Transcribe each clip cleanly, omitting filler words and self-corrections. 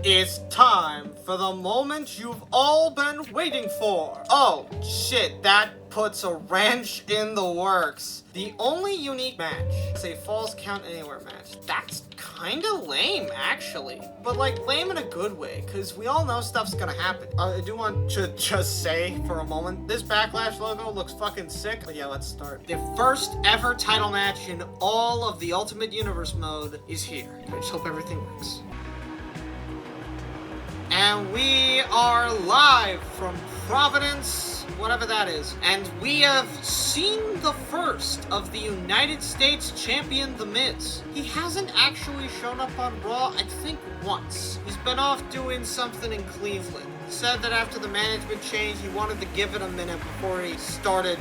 It's time for the moment you've all been waiting for. Oh, shit, that puts a wrench in the works. The only unique match is a Falls Count Anywhere match. That's kinda lame, actually. But, like, lame in a good way, because we all know stuff's gonna happen. I do want to just say, for a moment, this Backlash logo looks fucking sick. But yeah, let's start. The first ever title match in all of the Ultimate Universe mode is here. I just hope everything works. And we are live from Providence, whatever that is. And we have seen the first of the United States champion, The Miz. He hasn't actually shown up on Raw, I think, once. He's been off doing something in Cleveland. He said that after the management change, he wanted to give it a minute before he started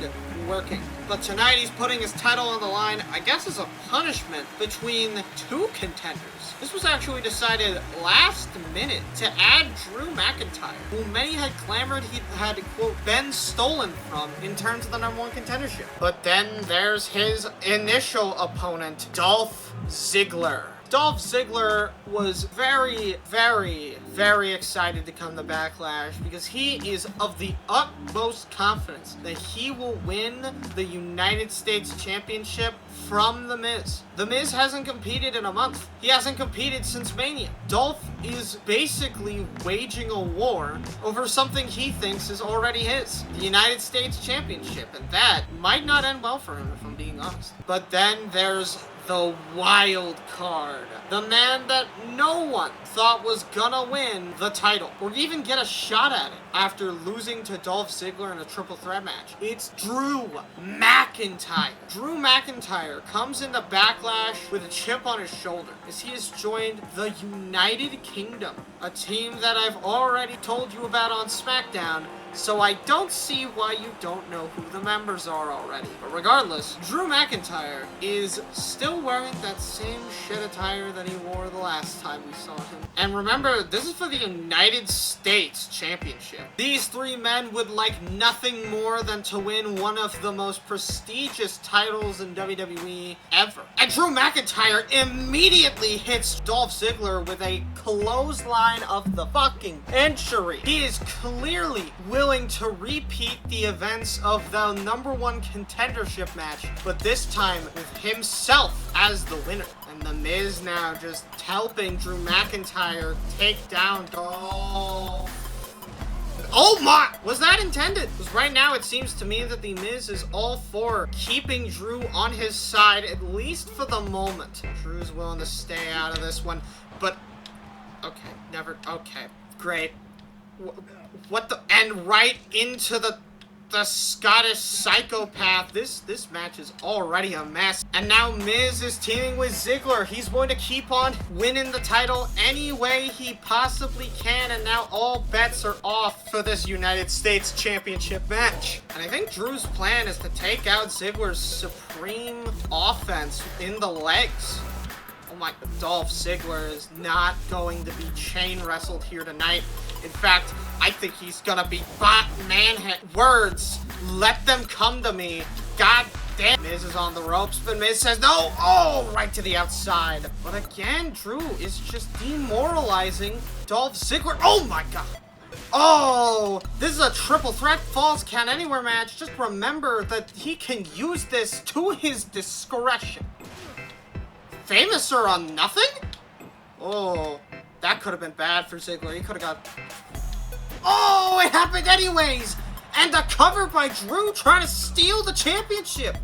working. But tonight he's putting his title on the line, I guess as a punishment, between two contenders. This was actually decided last minute to add Drew McIntyre, who many had clamored he had, quote, been stolen from in terms of the #1 contendership. But then there's his initial opponent, Dolph Ziggler. Dolph Ziggler was very, very, very excited to come to Backlash because he is of the utmost confidence that he will win the United States Championship from The Miz. The Miz hasn't competed in a month. He hasn't competed since Mania. Dolph is basically waging a war over something he thinks is already his, the United States Championship, and that might not end well for him, if I'm being honest. But then there's the wild card. The man that no one thought was gonna win the title, or even get a shot at it after losing to Dolph Ziggler in a triple threat match. It's Drew McIntyre. Drew McIntyre comes into Backlash with a chip on his shoulder as he has joined the United Kingdom, a team that I've already told you about on SmackDown, so I don't see why you don't know who the members are already. But regardless, Drew McIntyre is still wearing that same shit attire that he wore the last time we saw him. And remember, this is for the United States Championship. These three men would like nothing more than to win one of the most prestigious titles in WWE ever. And Drew McIntyre immediately hits Dolph Ziggler with a clothesline of the fucking century. He is clearly willing to repeat the events of the #1 contendership match, but this time with himself as the winner. And The Miz now just helping Drew McIntyre take down Dolph. Oh my! Was that intended? Because right now it seems to me that The Miz is all for keeping Drew on his side, at least for the moment. Drew's willing to stay out of this one, but... Okay, great. What the... And right into the Scottish psychopath. This match is already a mess. And now Miz is teaming with Ziggler. He's going to keep on winning the title any way he possibly can. And now all bets are off for this United States Championship match. And I think Drew's plan is to take out Ziggler's supreme offense in the legs. Oh my, Dolph Ziggler is not going to be chain wrestled here tonight. In fact, I think he's gonna be manhandled. Words, let them come to me. God damn. Miz is on the ropes, but Miz says no. Oh, right to the outside. But again, Drew is just demoralizing Dolph Ziggler. Oh my god. Oh, this is a triple threat Falls Count Anywhere match. Just remember that he can use this to his discretion. Famouser on nothing? Oh, that could have been bad for Ziggler. He could have got... Oh, it happened anyways! And a cover by Drew trying to steal the championship.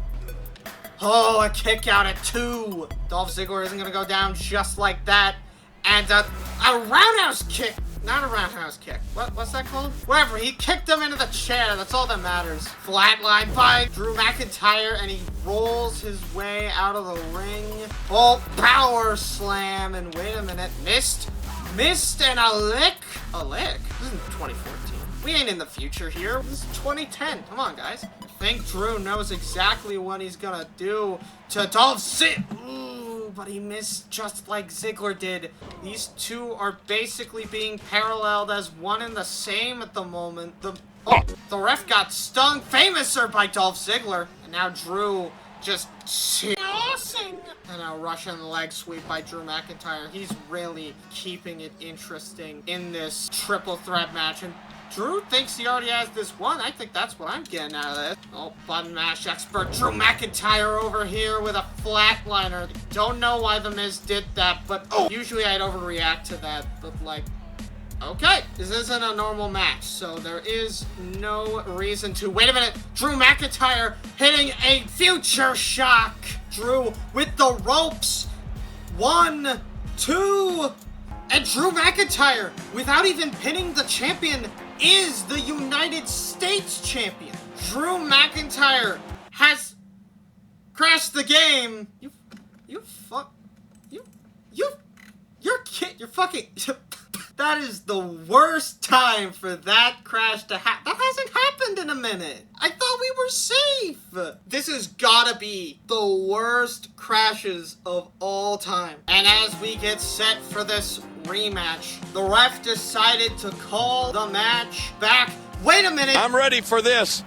Oh, a kick out at 2. Dolph Ziggler isn't going to go down just like that. And a roundhouse kick. Not a roundhouse kick. What's that called? Whatever, he kicked him into the chair. That's all that matters. Flatline by Drew McIntyre, and he rolls his way out of the ring. Oh, power slam, and wait a minute. Missed, and a lick. A lick? This isn't 2014. We ain't in the future here. This is 2010. Come on, guys. I think Drew knows exactly what he's gonna do to Dolph Ziggler. But he missed just like Ziggler did. These two are basically being paralleled as one and the same at the moment. The ref got stung. Famouser by Dolph Ziggler. And now Drew just tossing And a Russian leg sweep by Drew McIntyre. He's really keeping it interesting in this triple threat match. And Drew thinks he already has this one. I think that's what I'm getting out of this. Oh, button mash expert Drew McIntyre over here with a flatliner. Don't know why The Miz did that, but usually I'd overreact to that. But like, okay, this isn't a normal match, so there is no reason to. Wait a minute, Drew McIntyre hitting a future shock. Drew with the ropes. 1, 2, and Drew McIntyre, without even pinning the champion, is the United States champion. Drew McIntyre has crashed the game. You're fucking. That is the worst time for that crash to happen. That hasn't happened in a minute. I thought we were safe. This has gotta be the worst crashes of all time. And as we get set for this rematch, the ref decided to call the match back. Wait a minute. I'm ready for this.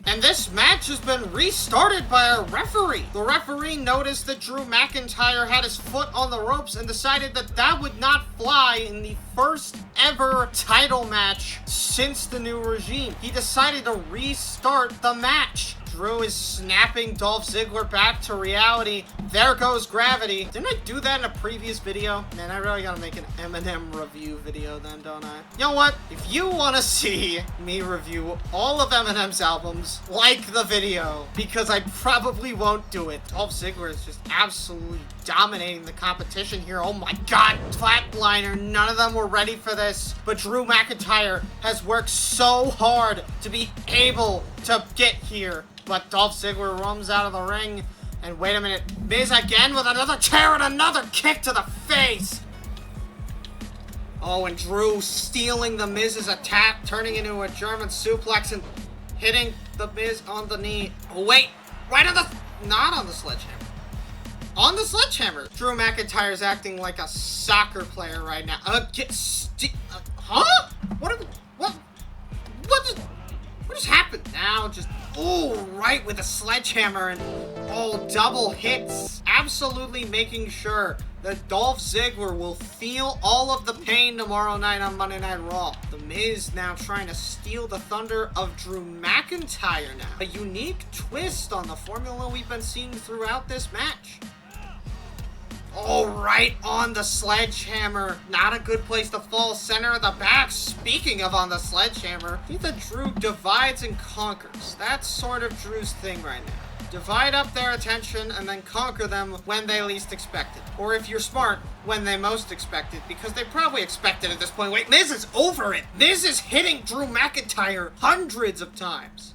And this match has been restarted by a referee. The referee noticed that Drew McIntyre had his foot on the ropes and decided that that would not fly in the first ever title match since the new regime. He decided to restart the match. Drew is snapping Dolph Ziggler back to reality. There goes gravity. Didn't I do that in a previous video? Man, I really gotta make an Eminem review video then, don't I? You know what? If you want to see me review all of Eminem's albums, like the video, because I probably won't do it. Dolph Ziggler is just absolutely dominating the competition here. Oh my god, flatliner. None of them were ready for this. But Drew McIntyre has worked so hard to be able to get here. But Dolph Ziggler roams out of the ring. And wait a minute, Miz again with another chair and another kick to the face. Oh, and Drew stealing the Miz's attack, turning into a German suplex and hitting the Miz on the knee. Oh wait, right on the, not on the sledgehammer. On the sledgehammer. Drew McIntyre's acting like a soccer player right now. Huh? What just happened? Now just, oh, right with the sledgehammer and, oh, double hits. Absolutely making sure that Dolph Ziggler will feel all of the pain tomorrow night on Monday Night Raw. The Miz now trying to steal the thunder of Drew McIntyre now. A unique twist on the formula we've been seeing throughout this match. Oh, right on the sledgehammer. Not a good place to fall. Center of the back. Speaking of on the sledgehammer, I think that Drew divides and conquers. That's sort of Drew's thing right now. Divide up their attention and then conquer them when they least expect it. Or if you're smart, when they most expect it, because they probably expect it at this point. Wait, Miz is over it. Miz is hitting Drew McIntyre hundreds of times.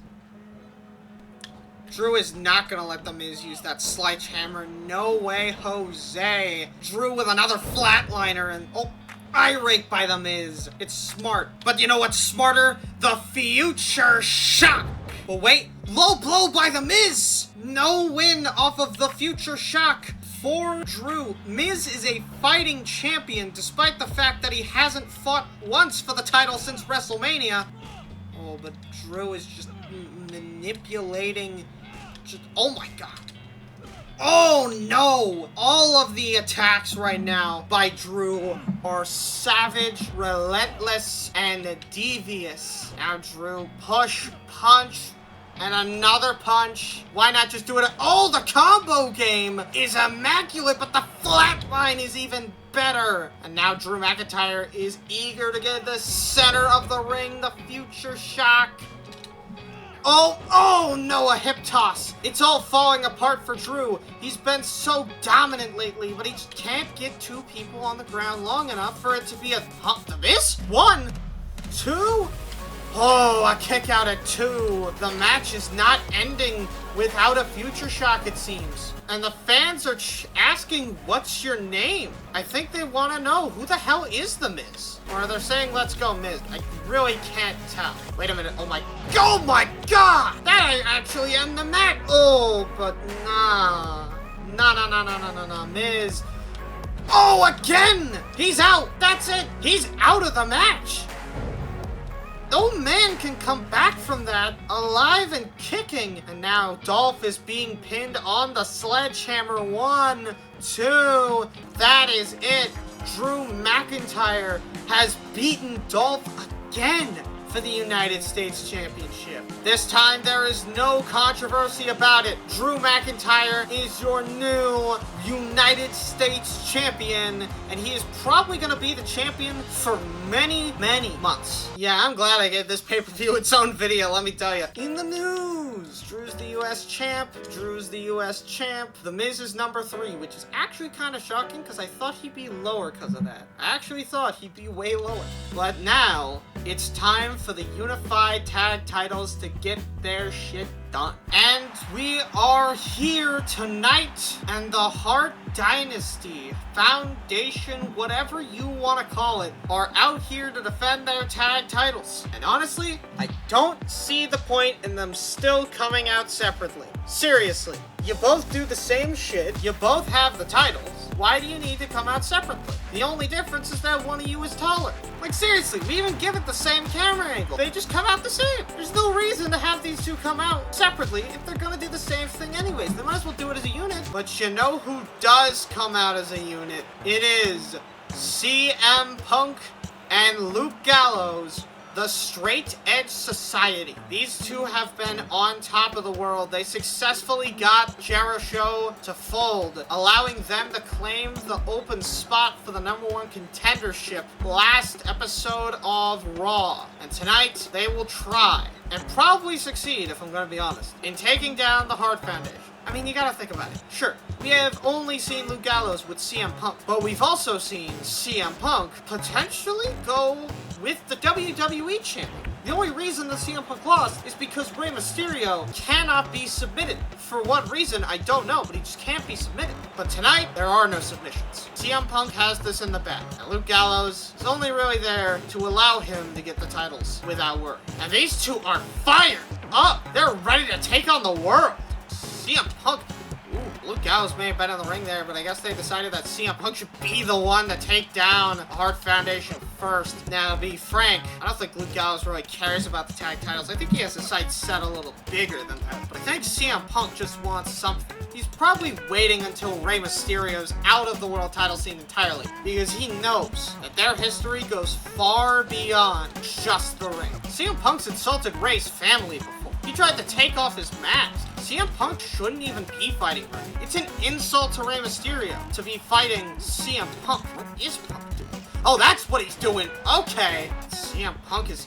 Drew is not going to let the Miz use that sledgehammer. No way, Jose. Drew with another flatliner and, oh, eye rake by the Miz. It's smart. But you know what's smarter? The future shock. But wait, low blow by the Miz. No win off of the future shock for Drew. Miz is a fighting champion despite the fact that he hasn't fought once for the title since WrestleMania. Oh, but Drew is just manipulating. Oh my god. Oh no! All of the attacks right now by Drew are savage, relentless, and devious. Now Drew, push, punch, and another punch. Why not just do it? Oh, the combo game is immaculate, but the flatline is even better. And now Drew McIntyre is eager to get the center of the ring, the future shock. Oh no, a hip toss. It's all falling apart for Drew. He's been so dominant lately, but he just can't get two people on the ground long enough for it to be a this? 1, 2. Oh, a kick out at 2. The match is not ending without a future shock, it seems. And the fans are asking, what's your name? I think they want to know, who the hell is the Miz? Or they're saying, let's go Miz. I really can't tell. Wait a minute. Oh my god! That I actually end the match. Oh, but nah. Nah. Miz. Oh, again! He's out. That's it. He's out of the match. no man can come back from that alive and kicking. And now Dolph is being pinned on the sledgehammer. 1, 2, that is it. Drew McIntyre has beaten Dolph again for the United States Championship. This time there is no controversy about it. Drew McIntyre is your new United States Champion, and he is probably going to be the champion for many, many months. Yeah, I'm glad I gave this pay-per-view its own video, let me tell you. In the news, Drew's the US champ. Drew's the US champ. The Miz is number 3, which is actually kind of shocking because I thought he'd be lower because of that. I actually thought he'd be way lower. But now, it's time for the unified tag titles to get their shit done. And we are here tonight, and the Hart Dynasty, Foundation, whatever you want to call it, are out here to defend their tag titles. And honestly, I don't see the point in them still coming out separately. Seriously, you both do the same shit, you both have the titles. Why do you need to come out separately? The only difference is that one of you is taller. Like seriously, we even give it the same camera angle. They just come out the same. There's no reason to have these two come out separately if they're gonna do the same thing anyways. They might as well do it as a unit. But you know who does come out as a unit? It is CM Punk and Luke Gallows, the Straight Edge Society. These two have been on top of the world. They successfully got Jericho to fold, allowing them to claim the open spot for the #1 contendership last episode of Raw. And tonight, they will try, and probably succeed, if I'm gonna be honest, in taking down the Hart Foundation. I mean, you gotta think about it. Sure, we have only seen Luke Gallows with CM Punk, but we've also seen CM Punk potentially go with the WWE champion. The only reason that CM Punk lost is because Rey Mysterio cannot be submitted. For what reason, I don't know, but he just can't be submitted. But tonight, there are no submissions. CM Punk has this in the bag, and Luke Gallows is only really there to allow him to get the titles without worry. And these two are fired up. They're ready to take on the world. CM Punk. Ooh, Luke Gallows may have been in the ring there, but I guess they decided that CM Punk should be the one to take down the Hart Foundation first. Now, to be frank, I don't think Luke Gallows really cares about the tag titles. I think he has his sights set a little bigger than that. But I think CM Punk just wants something. He's probably waiting until Rey Mysterio's out of the world title scene entirely, because he knows that their history goes far beyond just the ring. CM Punk's insulted Rey's family before. He tried to take off his mask. CM Punk shouldn't even be fighting Rey. It's an insult to Rey Mysterio to be fighting CM Punk. What is Punk doing? Oh, that's what he's doing. Okay. CM Punk is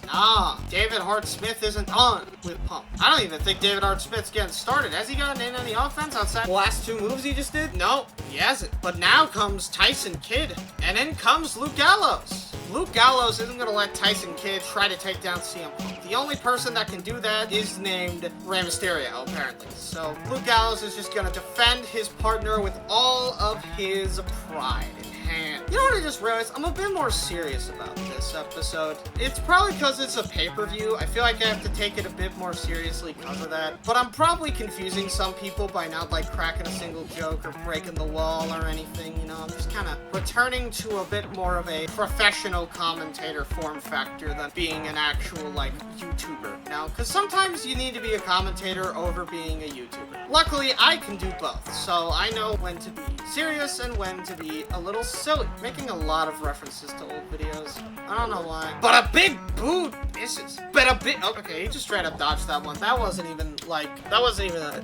David Hart Smith isn't on with Punk. I don't even think David Hart Smith's getting started. Has he gotten in any offense outside the last 2 moves he just did? No, he hasn't. But now comes Tyson Kidd, and then comes Luke Gallows. Luke Gallows isn't going to let Tyson Kidd try to take down CM Punk. The only person that can do that is named Rey Mysterio, apparently. So Luke Gallows is just going to defend his partner with all of his pride in hand. You know what I just realized? I'm a bit more serious about this episode. It's probably because it's a pay-per-view. I feel like I have to take it a bit more seriously because of that. But I'm probably confusing some people by not like cracking a single joke or breaking the wall or anything. You know, I'm just kind of returning to a bit more of a professional commentator form factor than being an actual like YouTuber. Now, because sometimes you need to be a commentator over being a YouTuber. Luckily, I can do both, so I know when to be serious and when to be a little silly. Making a lot of references to old videos. I don't know why. But a big boot misses. But a bit. Oh, okay, he just straight up dodged that one. That wasn't even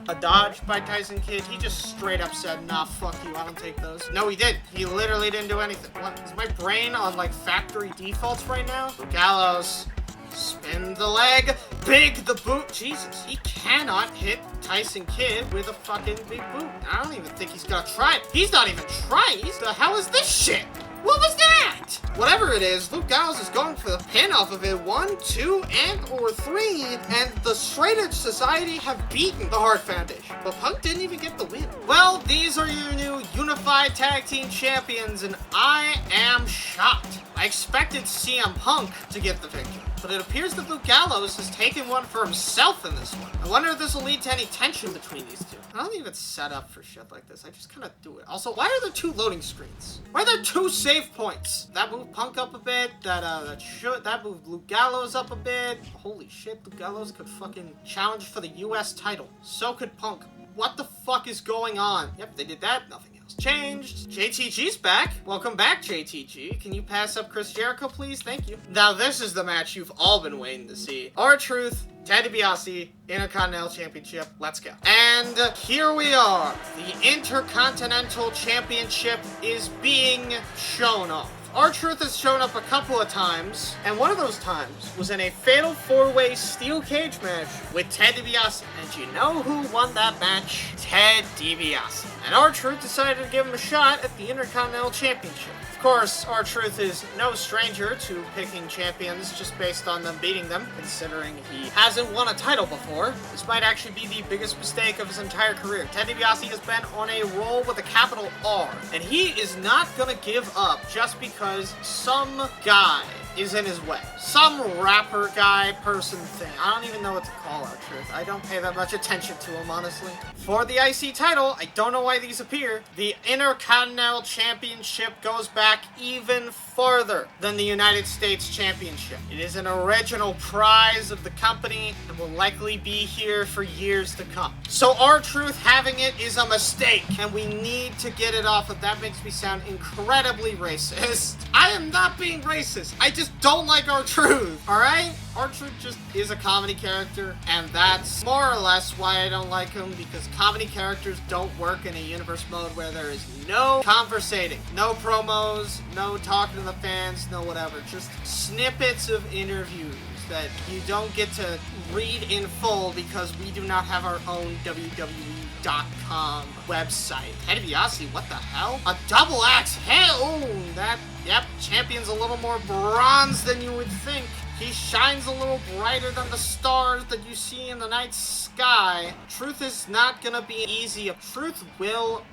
a dodge by Tyson Kidd. He just straight up said, nah, fuck you, I don't take those. No, he did. He literally didn't do anything. What? Is my brain on like factory defaults right now? Gallows. Spin the leg. Big the boot. Jesus, he cannot hit Tyson Kidd with a fucking big boot. I don't even think he's gonna try it. He's not even trying. The hell is this shit? What was that? Whatever it is, Luke Gallows is going for the pin off of it. 1, 2, and/or 3, and the Straight Edge Society have beaten the Hart Foundation. But Punk didn't even get the win. Well, these are your new Unified Tag Team Champions, and I am shocked. I expected CM Punk to get the victory, but it appears that Luke Gallows has taken one for himself in this one. I wonder if this will lead to any tension between these two. I don't even set up for shit like this. I just kind of do it. Also, why are there 2 loading screens? Why are there 2 save points? That moved Punk up a bit. That moved Luke Gallows up a bit. Holy shit, Luke Gallows could fucking challenge for the US title. So could Punk. What the fuck is going on? Yep, they did that. Nothing else changed. JTG's back. Welcome back, JTG. Can you pass up Chris Jericho, please? Thank you. Now, this is the match you've all been waiting to see. R-Truth, Ted DiBiase, Intercontinental Championship. Let's go. And here we are. The Intercontinental Championship is being shown off. R-Truth has shown up a couple of times, and one of those times was in a fatal 4-way steel cage match with Ted DiBiase. And you know who won that match? Ted DiBiase. And R-Truth decided to give him a shot at the Intercontinental Championship. Of course, R-Truth is no stranger to picking champions just based on them beating them, considering he hasn't won a title before. This might actually be the biggest mistake of his entire career. Ted DiBiase has been on a roll with a capital R, and he is not gonna give up just because some guy is in his way. Some rapper guy, person thing. I don't even know what to call R-Truth. I don't pay that much attention to him, honestly. For the IC title, I don't know why these appear. The Intercontinental Championship goes back even farther than the United States Championship. It is an original prize of the company and will likely be here for years to come. So R-Truth having it is a mistake, and we need to get it off. That makes me sound incredibly racist. I am not being racist. I just don't like R-Truth, alright? R-Truth just is a comedy character, and that's more or less why I don't like him, because comedy characters don't work in a universe mode where there is no conversating, no promos, no talking to the fans, no whatever. Just snippets of interviews that you don't get to read in full because we do not have our own WWE.com website. Ted DiBiase, what the hell? A double axe head? Oh, that, yep, champion's a little more bronze than you would think. He shines a little brighter than the stars that you see in the night sky. Truth is not gonna be easy. Truth will...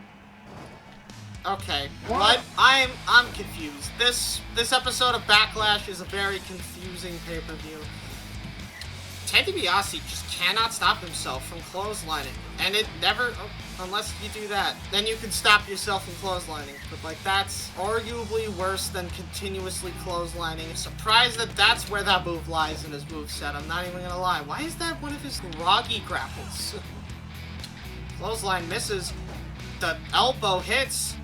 Okay, what? I'm confused. This episode of Backlash is a very confusing pay-per-view. Ted DiBiase just cannot stop himself from clotheslining. And it never... Oh, unless you do that. Then you can stop yourself from clotheslining. But, like, that's arguably worse than continuously clotheslining. I'm surprised that that's where that move lies in his moveset. I'm not even gonna lie. Why is that one of his groggy grapples? Clothesline misses. The elbow hits.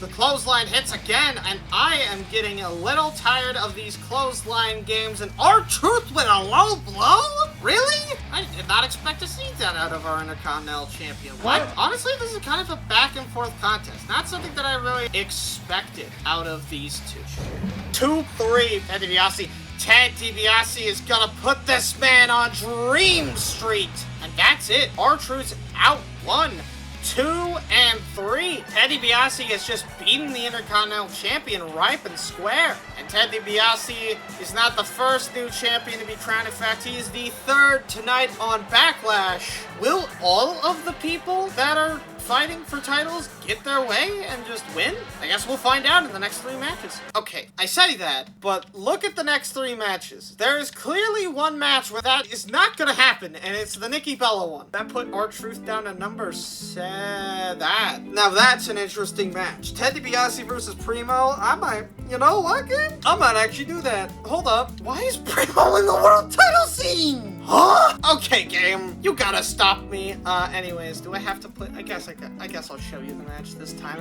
The clothesline hits again, and I am getting a little tired of these clothesline games, and R-Truth with a low blow? Really? I did not expect to see that out of our Intercontinental Champion. What? Honestly, this is kind of a back and forth contest. Not something that I really expected out of these two. 2-3, Ted DiBiase. Ted DiBiase is gonna put this man on Dream Street. And that's it. R-Truth's out 1, 2, and 3. Ted DiBiase has just beaten the Intercontinental Champion ripe and square. And Ted DiBiase is not the first new champion to be crowned. In fact, he is the 3rd tonight on Backlash. Will all of the people that are fighting for titles get their way and just win? I guess we'll find out in the next 3 matches. Okay, I say that, but look at the next 3 matches. There is clearly one match where that is not gonna happen, and it's the Nikki Bella one. That put R-Truth down to number 7. Now that's an interesting match. Ted DiBiase versus Primo. I might, you know what, game? I might actually do that. Hold up. Why is Primo in the world title scene? Huh? Okay, game. You gotta stop me. Anyways, do I have to put... I guess I'll show you the match this time.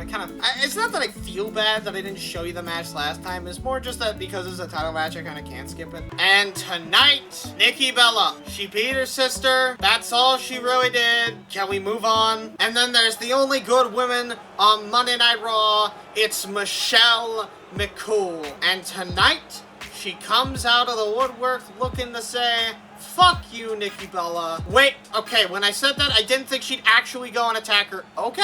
It's not that I feel bad that I didn't show you the match last time. It's more just that because it's a title match, I kind of can't skip it. And tonight, Nikki Bella. She beat her sister. That's all she really did. Can we move on? And then there's the only good woman on Monday Night Raw. It's Michelle McCool. And tonight, she comes out of the woodwork looking to say... Fuck you, Nikki Bella. Wait, okay, when I said that, I didn't think she'd actually go and attack her. Okay.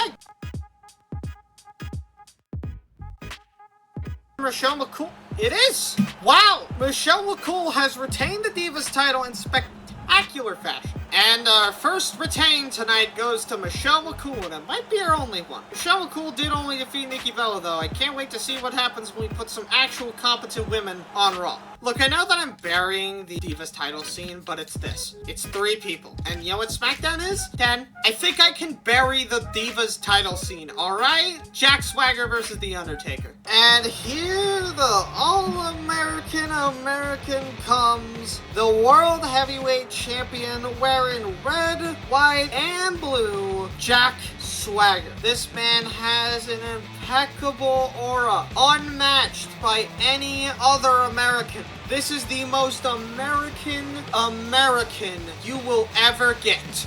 Michelle McCool. It is. Wow. Michelle McCool has retained the Divas title in spectacular fashion. And our first retain tonight goes to Michelle McCool, and it might be her only one. Michelle McCool did only defeat Nikki Bella, though. I can't wait to see what happens when we put some actual competent women on Raw. Look, I know that I'm burying the Divas title scene, but it's this. It's 3 people. And you know what SmackDown is? 10. I think I can bury the Divas title scene, alright? Jack Swagger versus The Undertaker. And here the all-American American comes, the World Heavyweight Champion wearing red, white, and blue, Jack Swagger. This man has an impeccable aura, unmatched by any other American. This is the most American you will ever get.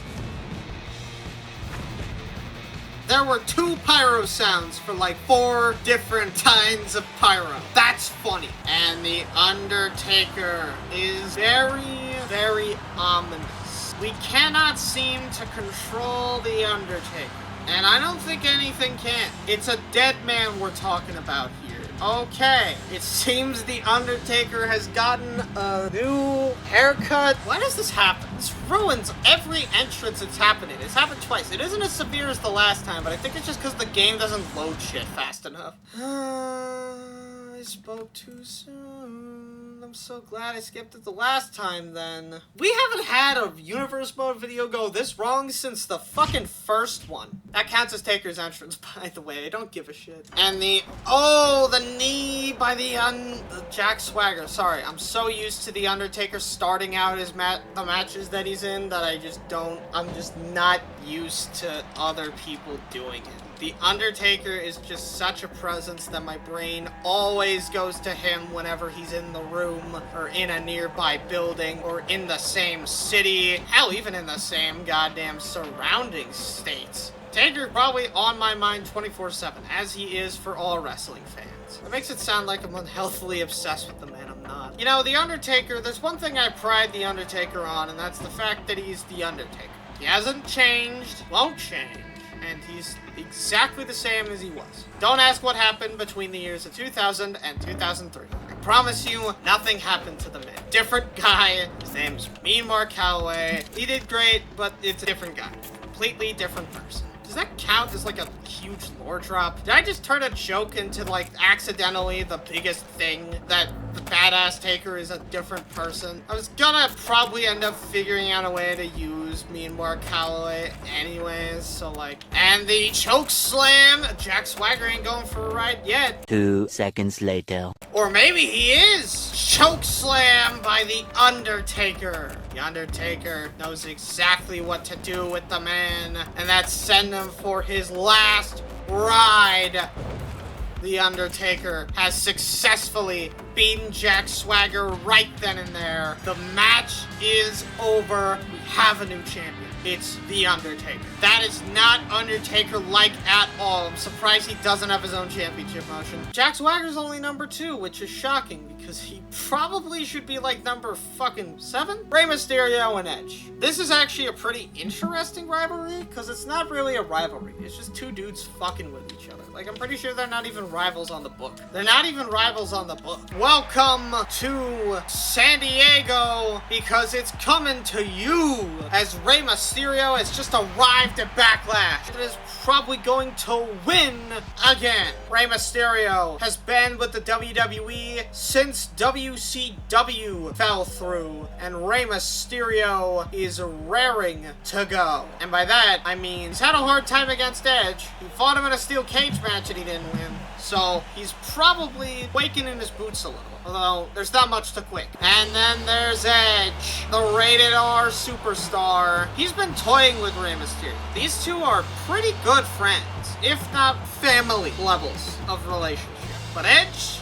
There were 2 pyro sounds for like 4 different kinds of pyro. That's funny. And The Undertaker is very, very ominous. We cannot seem to control The Undertaker. And I don't think anything can. It's a dead man we're talking about here. Okay, it seems The Undertaker has gotten a new haircut. Why does this happen? This ruins every entrance it's happening. It's happened twice. It isn't as severe as the last time, but I think it's just because the game doesn't load shit fast enough. I spoke too soon. I'm so glad I skipped it the last time then. We haven't had a Universe Mode video go this wrong since the fucking first one. That counts as Taker's entrance, by the way. I don't give a shit. And the knee by the Jack Swagger. Sorry, I'm so used to The Undertaker starting out his the matches that he's in that I'm just not used to other people doing it. The Undertaker is just such a presence that my brain always goes to him whenever he's in the room or in a nearby building or in the same city. Hell, even in the same goddamn surrounding states. Taker probably on my mind 24/7, as he is for all wrestling fans. It makes it sound like I'm unhealthily obsessed with the man. I'm not. You know, The Undertaker, there's one thing I pride The Undertaker on, and that's the fact that he's The Undertaker. He hasn't changed, won't change. And he's exactly the same as he was. Don't ask what happened between the years of 2000 and 2003. I promise you, nothing happened to the man. Different guy. His name's Mean Mark Calloway. He did great, but it's a different guy. Completely different person. Does that count as like a huge lore drop? Did I just turn a joke into like accidentally the biggest thing that the badass Taker is a different person? I was gonna probably end up figuring out a way to use Mean Mark Calloway anyways, so like, and the choke slam. Jack Swagger ain't going for a ride yet. 2 seconds later. Or maybe he is. Choke slam by The Undertaker. The Undertaker knows exactly what to do with the man, and that's send him for his last ride. The Undertaker has successfully beaten Jack Swagger right then and there. The match is over. We have a new champion. It's The Undertaker. That is not Undertaker-like at all. I'm surprised he doesn't have his own championship motion. Jack Swagger's only number 2, which is shocking because he probably should be like number fucking 7? Rey Mysterio and Edge. This is actually a pretty interesting rivalry because it's not really a rivalry. It's just 2 dudes fucking with each other. Like, I'm pretty sure they're not even rivals on the book. They're not even rivals on the book. Welcome to San Diego because it's coming to you as Rey Mysterio has just arrived at Backlash. It is probably going to win again. Rey Mysterio has been with the WWE since WCW fell through, and Rey Mysterio is raring to go. And by that, I mean he's had a hard time against Edge. He fought him in a steel cage match and he didn't win. So he's probably quaking in his boots a little. Although, there's not much to quake. And then there's Edge, the rated R superstar. He's been toying with Rey Mysterio. These two are pretty good friends, if not family levels of relationship. But Edge,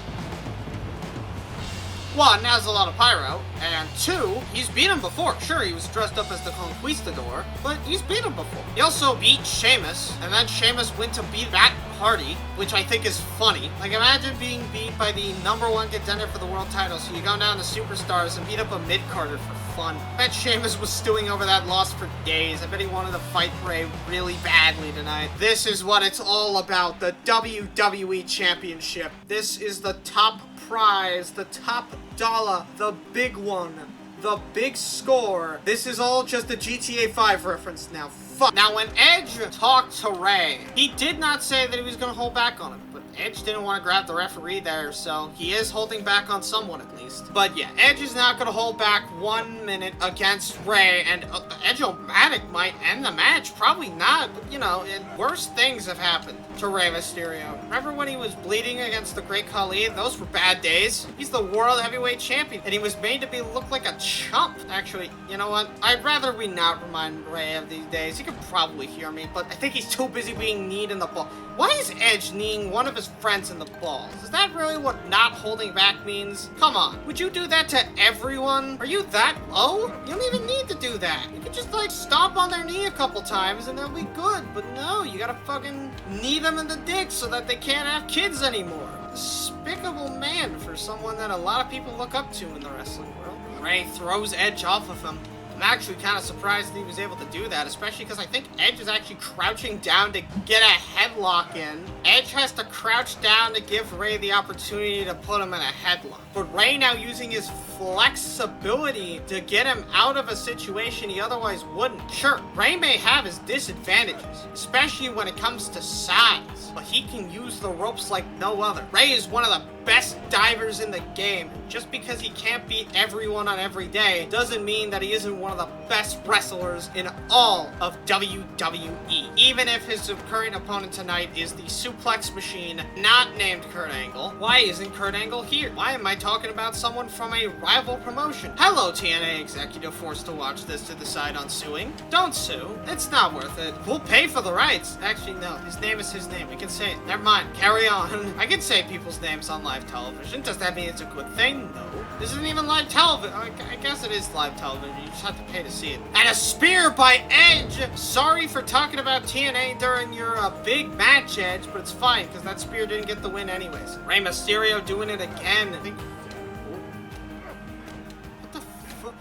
1, has a lot of pyro, and 2, he's beat him before. Sure, he was dressed up as the Conquistador, but he's beat him before. He also beat Sheamus, and then Sheamus went to beat Matt Hardy, which I think is funny. Like, imagine being beat by the #1 contender for the world title, so you go down to Superstars and beat up a mid-carder for fun. I bet Sheamus was stewing over that loss for days. I bet he wanted to fight Rey really badly tonight. This is what it's all about, the WWE Championship. This is the top prize, the top dollar, the big one, the big score. This is all just a GTA 5 reference now. Fuck. Now, when Edge talked to Rey, he did not say that he was going to hold back on him, but Edge didn't want to grab the referee there, so he is holding back on someone at least. But yeah, Edge is not going to hold back 1 minute against Rey, and Edge-O-Matic might end the match. Probably not, but you know, worse things have happened to Rey Mysterio. Remember when he was bleeding against the Great Khali? Those were bad days. He's the World Heavyweight Champion, and he was made to look like a chump. Actually, you know what? I'd rather we not remind Rey of these days. He could probably hear me, but I think he's too busy being kneed in the ball. Why is Edge kneeing one of his friends in the balls? Is that really what not holding back means? Come on. Would you do that to everyone? Are you that low? You don't even need to do that. You could just, like, stomp on their knee a couple times and they'll be good. But no, you gotta fucking knee them in the dick so that they can't have kids anymore. Despicable man for someone that a lot of people look up to in the wrestling world. Rey throws Edge off of him. I'm actually kind of surprised that he was able to do that, especially because I think Edge is actually crouching down to get a headlock in. Edge has to crouch down to give Rey the opportunity to put him in a headlock. But Rey now using his flexibility to get him out of a situation he otherwise wouldn't. Sure, Rey may have his disadvantages, especially when it comes to size, but he can use the ropes like no other. Rey is one of the best divers in the game. Just because he can't beat everyone on every day doesn't mean that he isn't one of the best wrestlers in all of WWE. Even if his current opponent tonight is the suplex machine not named Kurt Angle. Why isn't Kurt Angle here? Why am I talking about someone from a rival promotion? Hello, TNA executive forced to watch this to decide on suing. Don't sue. It's not worth it. We'll pay for the rights. Actually, no. His name is his name. We can say it. Never mind. Carry on. I can say people's names on live television. Does that mean it's a good thing? No. This isn't even live television. I guess it is live television. You just have to pay to see it. And a spear by Edge! Sorry for talking about TNA during your big match, Edge, but it's fine, because that spear didn't get the win anyways. Rey Mysterio doing it again. I think... What the fuck?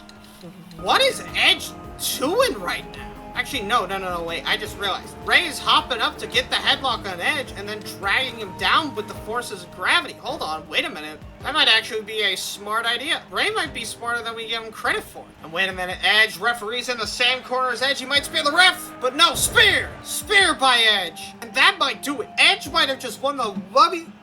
What is Edge doing right now? Actually, no, wait, I just realized. Rey is hopping up to get the headlock on Edge and then dragging him down with the forces of gravity. Hold on, wait a minute. That might actually be a smart idea. Rey might be smarter than we give him credit for. And wait a minute, Edge, referee's in the same corner as Edge. He might spear the ref, but no, spear! Spear by Edge. And that might do it. Edge might have just won the WWE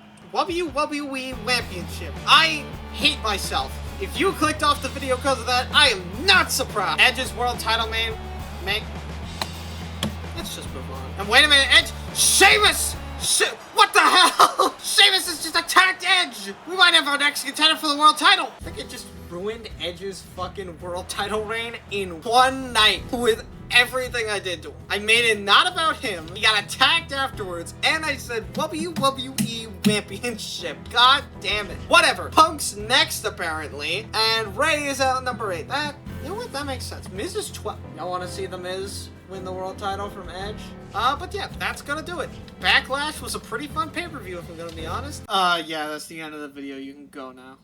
Championship. I hate myself. If you clicked off the video because of that, I am not surprised. Edge's world title let's just move on. And wait a minute, Edge! Sheamus! What the hell? Sheamus has just attacked Edge! We might have our next contender for the world title! I think it just ruined Edge's fucking world title reign in one night with everything I did to him. I made it not about him. He got attacked afterwards, and I said WWE Championship. God damn it. Whatever. Punk's next, apparently, and Rey is out number 8. You know what? That makes sense. Miz is 12. Y'all want to see the Miz win the world title from Edge? But yeah, that's gonna do it. Backlash was a pretty fun pay-per-view, if I'm gonna be honest. Yeah, that's the end of the video. You can go now.